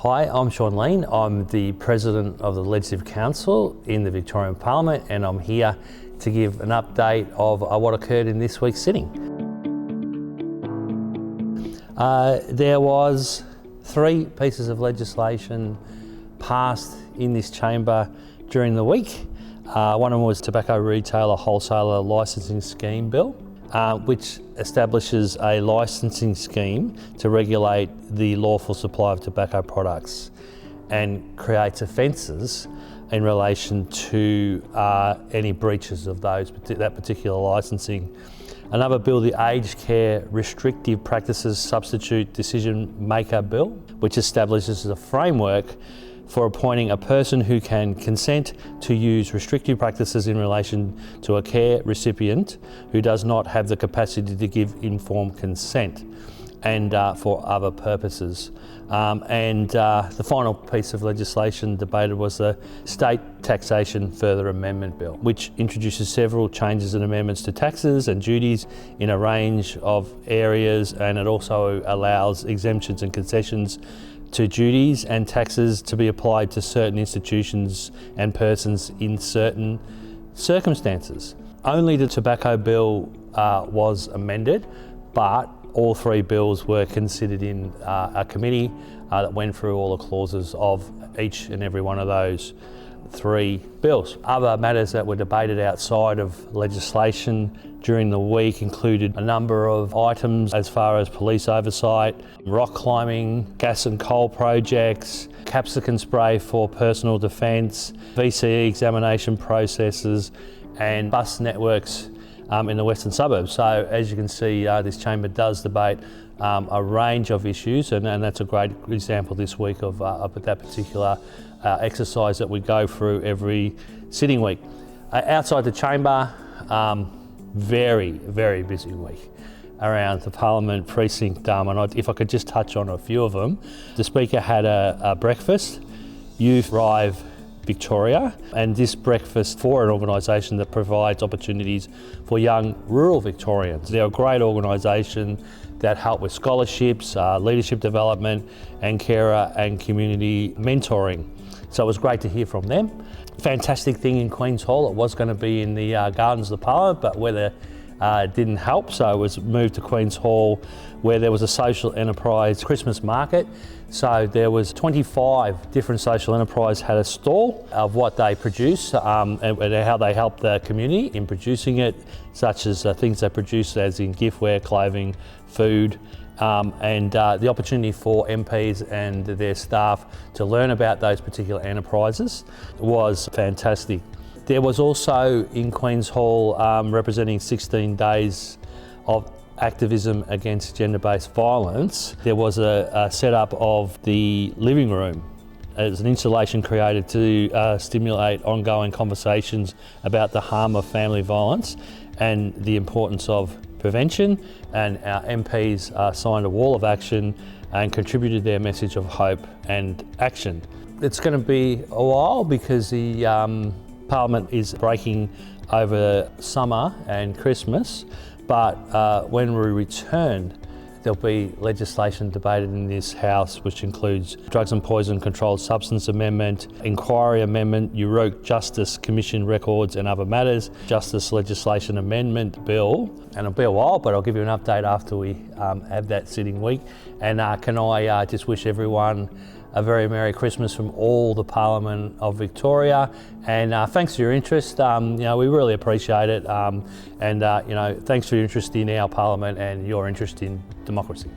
Hi, I'm Sean Lean. I'm the President of the Legislative Council in the Victorian Parliament, and I'm here to give an update of what occurred in this week's sitting. There was 3 pieces of legislation passed in this chamber during the week. One of them was Tobacco Retailer Wholesaler Licensing Scheme Bill, which establishes a licensing scheme to regulate the lawful supply of tobacco products and creates offences in relation to any breaches of that particular licensing. Another bill, the Aged Care Restrictive Practices Substitute Decision Maker Bill, which establishes a framework for appointing a person who can consent to use restrictive practices in relation to a care recipient who does not have the capacity to give informed consent and for other purposes. The final piece of legislation debated was the State Taxation Further Amendment Bill, which introduces several changes and amendments to taxes and duties in a range of areas, and it also allows exemptions and concessions to duties and taxes to be applied to certain institutions and persons in certain circumstances. Only the tobacco bill was amended, but all 3 bills were considered in a committee that went through all the clauses of each and every one of those 3 bills. Other matters that were debated outside of legislation during the week included a number of items as far as police oversight, rock climbing, gas and coal projects, capsicum spray for personal defence, VCE examination processes, and bus networks in the western suburbs. So as you can see, this chamber does debate a range of issues, and that's a great example this week of that particular exercise that we go through every sitting week. Outside the chamber, very, very busy week around the Parliament precinct, and if I could just touch on a few of them. The Speaker had a breakfast, Youth Thrive Victoria, and this breakfast for an organisation that provides opportunities for young rural Victorians. They're a great organisation that help with scholarships, leadership development, and carer and community mentoring. So it was great to hear from them. Fantastic thing in Queen's Hall. It was going to be in the Gardens of the Parliament, but weather didn't help, so it was moved to Queen's Hall, where there was a social enterprise Christmas market. So there was 25 different social enterprises had a stall of what they produce and how they help the community in producing it, such as things they produce as in giftware, clothing, food, and the opportunity for MPs and their staff to learn about those particular enterprises was fantastic. There was also in Queen's Hall, representing 16 days of activism against gender-based violence, there was a setup of the living room as an installation created to stimulate ongoing conversations about the harm of family violence and the importance of prevention, and our MPs signed a wall of action and contributed their message of hope and action. It's going to be a while because the Parliament is breaking over summer and Christmas, but when we return, there'll be legislation debated in this House, which includes Drugs and Poison Controlled Substance Amendment, Inquiry Amendment, Youth Justice Commission Records and other matters, Justice Legislation Amendment Bill, and it'll be a while, but I'll give you an update after we have that sitting week. And can I just wish everyone a very Merry Christmas from all the Parliament of Victoria, and thanks for your interest. We really appreciate it, and thanks for your interest in our Parliament and your interest in democracy.